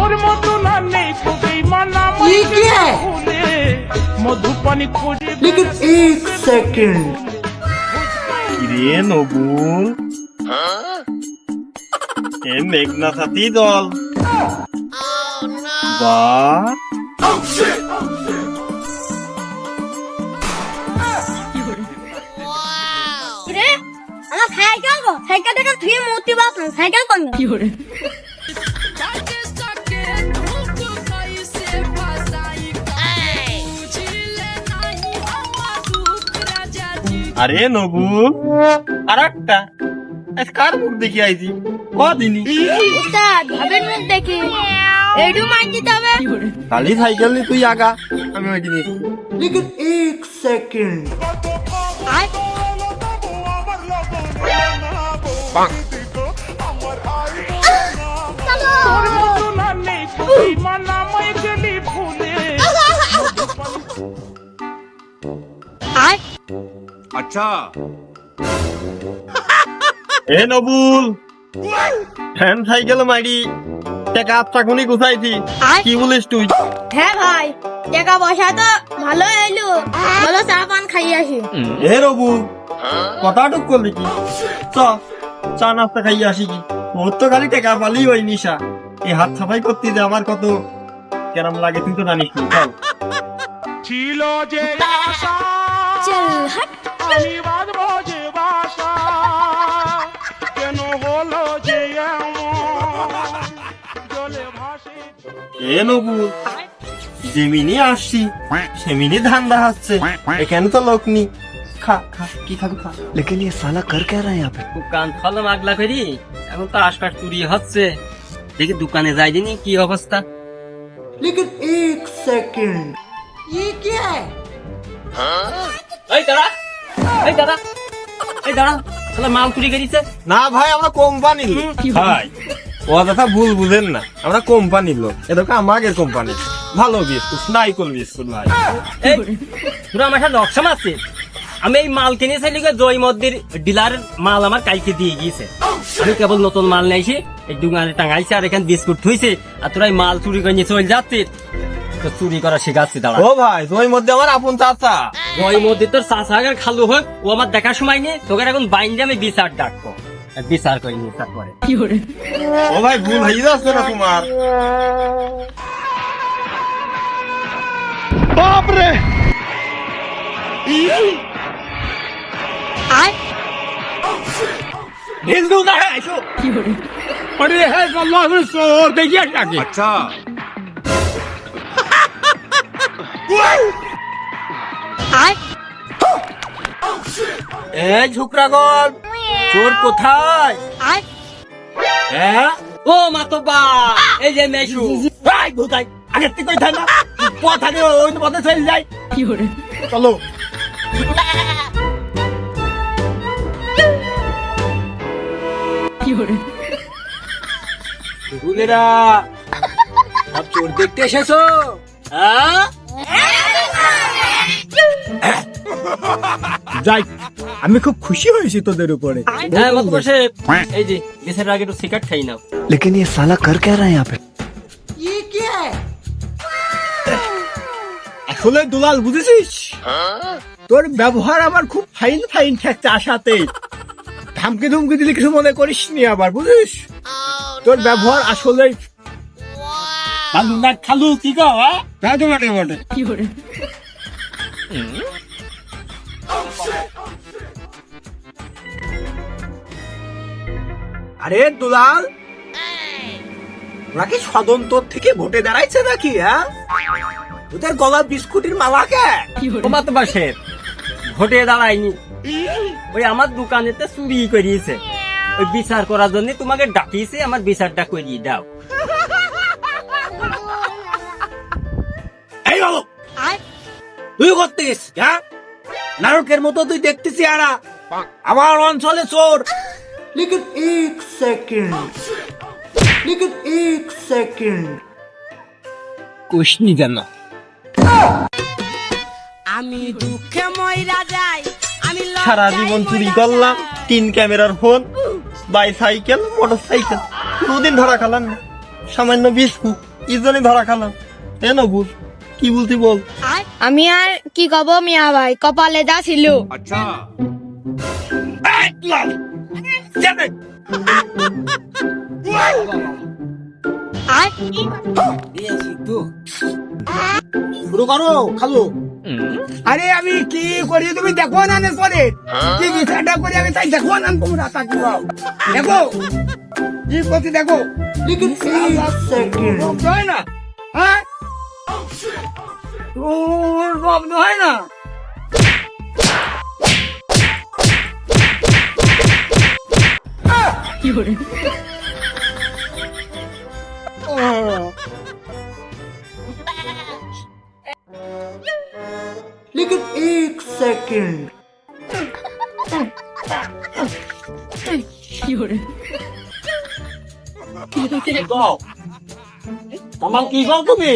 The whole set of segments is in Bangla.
তোর মতো না নেই খুবই মানা ये क्या है? মধুপানি খুঁজে लेकिन एक सेकंड কিরে নবুল এ মেঘনা সাথী দল বা রে আমার সাইকেল গো সাইকেলটাকে ধুয়ে মুতি বাপ না সাইকেল কোন কি করে আরে নবুল আর একটা কার মুখ দেখি আইছি কদিনই উস্তাদ ভাবেন মুখ দেখে এডু মানজি তবে খালি সাইকেল নি তুই আগা আমি ওই দিনই लेकिन एक सेकंड আয় তোর মতো না নেই খুবই মানা মাই গেলি ভুলে আয় এ নবুল হ্যান্ড সাইকেল মাইরি টাকা আপটাকুনি গুছাইছি কি বলিস তুই হ্যাঁ ভাই টাকা পয়সা তো ভালো এলো বলো চা পান খাই আসি এ নবুল কথাটুক করলি কি চ চা নাস্তা খাই আসি কি ওর তো খালি টাকা পালি ওই নিশা এই হাত সাফাই করতে যে আমার কত কেরম লাগে তুই তো জানিস নি চল ছিল যে আশা চল হট আমি বাজবো যে বাসা কেন হলো যে এমন জলে ভাসে এ নবুল যেমিনি আসছি সেমিনি ধান্দা হচ্ছে এখানে তো লোক নি খা খা কি খাবি খা लेकिन ये साला कर क्या रहा है यहाँ पे দোকান ফলম আগলা করি এখন তো আশপাশ চুরি হচ্ছে দেখি দোকানে যাই দিনি কি অবস্থা लेकिन एक सेकंड ये क्या है এই দাঁড়া এই দাঁড়া এই দাঁড়া তাহলে মাল চুরি করিছে না ভাই আমরা কোম্পানির লোক ভাই ও কথা ভুল বুঝেন না আমরা কোম্পানির লোক এদেরকে আমাদের কোম্পানি ভালো বিস্কুট নাইকল বিস্কুট ভাই এই পুরো আমার সাথে নকশা আছে আমি এই মাল কিনেছি লিখে জয় মদ্দির ডিলার মাল আমার কালকে দিয়ে গিয়েছে আমি কেবল নতুন মাল নিয়েছি এই দোকানে টাঙাইছে আর এখানে বিস্কুট থুইছে আর তোরা এই মাল চুরি করে নিয়ে চলে যাচ্ছে তো চুরি করা শিখাচ্ছি দাঁড়া ও ভাই ওই মধ্যে আমার আপন চাচা জয় মদ্দির তোর চাষাগার খালু হোক ও আমার দেখার সময় নেই তোকে এখন বাইন্দে আমি বিচার ডাকবো আর বিচার করে নিয়ে তারপরে ও ভাই ভুল হয়ে যাচ্ছে না তোমার আয় হিন্দু না হ্যাঁ এসো পড়ে হ্যাঁ আল্লাহ সোর দেখিয়ে ডাকে আয় এই ঝুকরাগল চোর কোথায় আয় হ্যাঁ ও মাতবা এই যে মেশু ভাই ভূতাই আগে থেকে কই থানা পথ আগে ওই পথে চলে যাই কি করে চলো কি করে গুলেরা সব চোর দেখতে এসেছো হ্যাঁ যাই আমি খুব খুশি হয়েছি তোদের উপরে হ্যাঁ মত বসে এই যে দেশের আগে একটু সিগারেট খাই নাও लेकिन ये साला कर क्या रहा है यहाँ पे ये क्या है আসলে দুলাল বুঝেছিস তোর ব্যবহার আমার খুব ফাইন ফাইন ঠেকছে আশাতে ধামকি ধুমকি দিলে কিছু মনে করিস নি আবার বুঝিস তোর ব্যবহার আসলে না খালু কি গো তা তো বটে বটে কি করে আরে দুলাল ওরা কি সদন তোর থেকে ভোটে দাঁড়াইছে নাকি হ্যাঁ ওদের গলা বিস্কুটের মালাকে তোমার তো বাসে ভোটে দাঁড়ায়নি ওই আমার দোকানেতে চুরি করিয়েছে ওই বিচার করার জন্য তোমাকে ডাকিয়েছে আমার বিচারটা করিয়ে দাও এই বাবু আয় তুই করতে গেছিস হ্যাঁ নারকের মতো তুই দেখতেছি আরা আমার অঞ্চলে চোর लेकिन एक सेकंड लेकिन एक सेकंड কুশনি জানা আমি দুঃখে ময়রা যাই আমি সারা জীবন চুরি করলাম 3 ক্যামেরার ফোন বাইসাইকেল মোটরসাইকেল কোনদিন ধরা খেলাম না সামান্য বিস্কুট ইজনে ধরা খালাম এ নবুল কি বলতি বল। আমি আর কি কব মিয়া ভাই কপালে যা ছিল এই, লাল, যাবে। শুরু করো খালু। আরে আমি কি করি তুমি দেখো না নে পরে কি বিচারটা করি আমি তাই দেখো না তোমরা তাকি দাও দেখো কি করতে দেখো लेकिन एक सेकंड হয় না হ্যাঁ ও শব্দ হয় না लेकिन एक सेकंड আমার কি কও তুমি?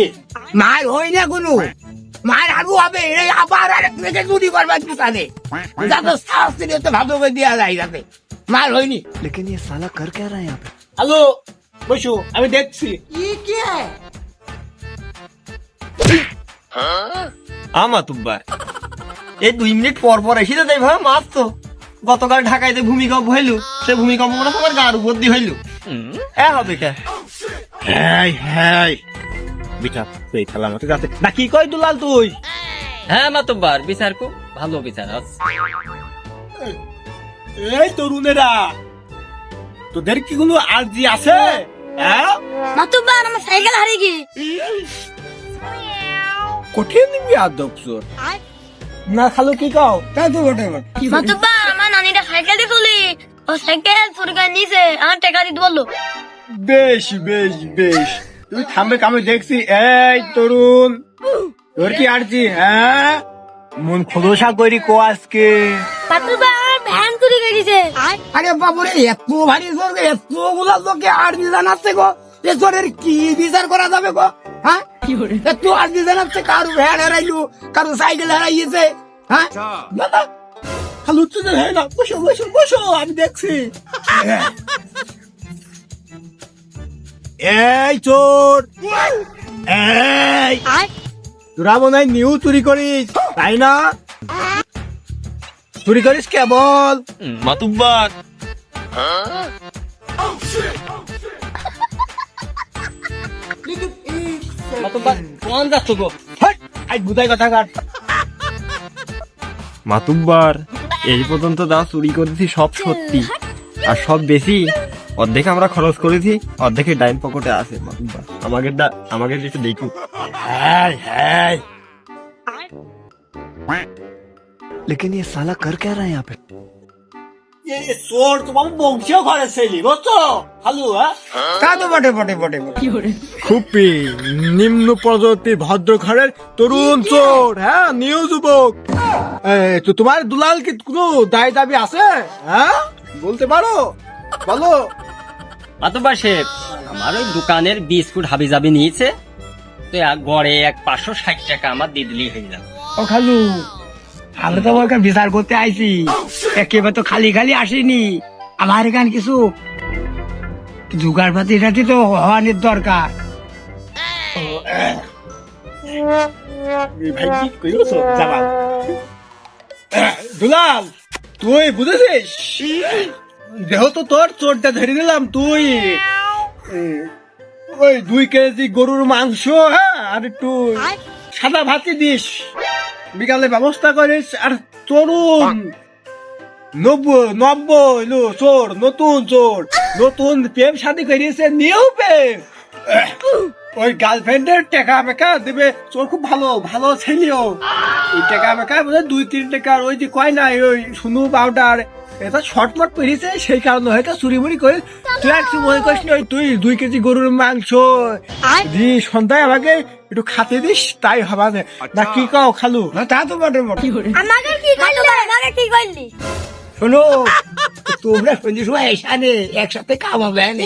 মার হয় না কোনো মার আরো হবে এই আবার আর থেকে চুরি করবার পিছনে যাতে শাস্তি নিতে ভালো করে দেওয়া যায় যাতে মার হয়নি लेकिन ये साला कर क्या रहा है यहाँ पे হ্যালো বসো আমি দেখছি। ये क्या है মাতুব্বার এই 2 মিনিট পর পর এসে তো ভাই মাছ তো গতকাল ঢাকাইতে ভূমিকম্প হইলো সে ভূমিকম্প মানে তোমার গার উপর দিয়ে হইলো এ হবে কে হ্যাঁ হ্যাঁ বিচার সেই খেলা মতো যাচ্ছে না কি কই দুলাল তুই? হ্যাঁ মাতব্বার বিচার খুব ভালো বিচার আছে। এই তরুণেরা তোদের কি কোনো আর্জি আছে? হ্যাঁ মাতুব্বার আমার সাইকেল হারিয়ে গিয়ে কঠিন নিবি আদব চোর না খালু কি কও? তা তো বটে বটে মাতুব্বার আমার নানিটা সাইকেল দিয়ে চলি ও সাইকেল চুরি করে নিয়েছে আমার টাকা দিতে বললো বেশ বেশ বেশ তুই থামবে কামে দেখছি। এই তরুণ তোর কি আর্জি? হ্যাঁ মন খোদসা করি কো আজকে মাতুব্বার আমার ভ্যান চুরি করে দিয়েছে আরে বাবুরে এত ভারী জোর এত গুলা লোকে আর জানাচ্ছে গো এ জোরের কি বিচার করা যাবে গো হ্যাঁ এত আর জানাচ্ছে কারু ভ্যান হারাইলো কারু সাইকেল হারাইছে হ্যাঁ দাদা খালু তুই হ্যাঁ না বসো বসো বসো আমি দেখছি। এই চোর এই তোরা মনে হয় নিউ চুরি করিস তাই না? চুরি করিস কেবল মাতুব্বার लेकिन एक মাতব্বার सेकंड কোন যাচ্ছ গো? আই বুঝাই কথা কাট মাতুব্বার এই পর্যন্ত যা চুরি করেছি সব সত্যি আর সব বেশি অর্ধেক আমরা খরচ করেছি অর্ধেকের ডাইন পকেটে আছে মাতুব্বার আমাকে একটু দেখু। হ্যাঁ হ্যাঁ लेकिन ये साला कर क्या रहा है यहाँ पे চোর তোমার বংশীয় ঘরে ছেলি বুঝছো খালু? হ্যাঁ তা তো বটে বটে বটে বটে খুবই নিম্ন প্রজাতির ভদ্র ঘরের তরুণ চোর হ্যাঁ নিউ যুবক তো তোমার দুলাল কি কোনো দায় দাবি আছে? হ্যাঁ বলতে পারো বলো। মাতব্বার সাহেব আমার ওই দোকানের বিস্কুট হাবি জাবি নিয়েছে তো গড়ে 560 টাকা আমার দিয়ে দিলেই হয়ে যাবে। ও খালু আমরা তো ওখানে বিচার করতে আইছি একেবারে তো খালি খালি আসিনি আমার এখানে কিছু জোগাড় পাতি টাতি তো হওয়ানোর দরকার ভাই কি কইছো যাবা দুলাল তুই বুঝেছিস যেহেতু তোর চোরটা ধরে নিলাম তুই ওই 2 কেজি গরুর মাংস হ্যাঁ আর একটু সাদা ভাতি দিস বিকালে ব্যবস্থা করিস। আর তরুণ 90 লো চোর নতুন প্রেম শাদী করিয়েছে নিউ প্রেম ওই গার্লফ্রেন্ডের টাকা মেকা দেবে চোর খুব ভালো ছেলেও ওই টাকা মেকা বোধ 2-3 টাকার ওই যে কয় না ওই শুনু পাউডার এটা শর্টমট পেরিয়েছে সেই কারণে হয়তো চুরি মুড়ি করে তুই একটু মনে করিস না তুই 2 কেজি গরুর মাংস দি সন্ধ্যায় আমাকে একটু খাতে দিস তাই হবা না কি কও খালু? তা তো বটে বটে আমাকে কি করলি আমাকে কি করলি শোনো তোমরা সন্ধ্যে সময় এসানে একসাথে খাওয়াবে না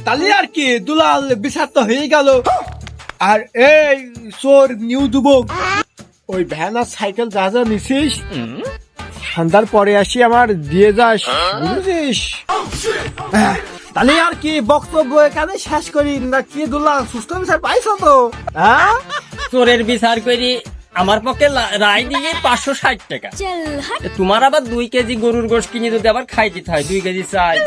তালি আর কি দুলাল বিচার তো হয়ে গেল। আর এই চোর নিউ যুবক ওই ভ্যান আর সাইকেল যা যা নিছিস সন্ধ্যার পরে আসি আমার দিয়ে যাস বুঝেছিস? তাহলে আর কি বক্তব্য এখানে শেষ করি না কি দুলা সুস্থ বিচার পাইছো তো হ্যাঁ চোরের বিচার করি আমার পক্ষে রায় দিয়ে 560 টাকা তোমার আবার 2 কেজি গরুর গোশ কিনে যদি আবার খাই দিতে হয় 2 কেজি চাই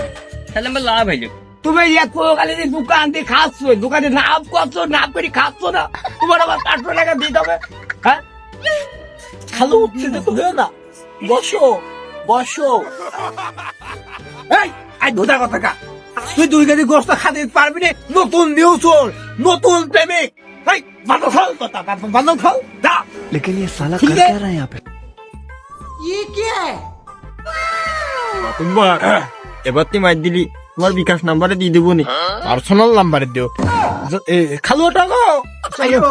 তাহলে আমার লাভ হইল তুমি এত খালি দোকান দিয়ে খাচ্ছ দোকানে নাম করছো নাম করে খাচ্ছ না তোমার আবার 500 টাকা দিতে হবে হ্যাঁ খালো উঠছে তো হয়ে না বসো বসো এই আই ধোদা কথা কা তুই 2 কেজি গোস্ত খাতে পারবি না নতুন নিউজর নতুন প্রেমিক এই বানো খাও কথা বানো খাও দা लेकिन ये साला ठीक कर है। क्या रहा है यहाँ पे? ये क्या है তোমার এবার তুই মার দিলি তোমার বিকাশ নাম্বারে দিয়ে দেবো নি পার্সোনাল নাম্বারে দিও খালো টাকা চলো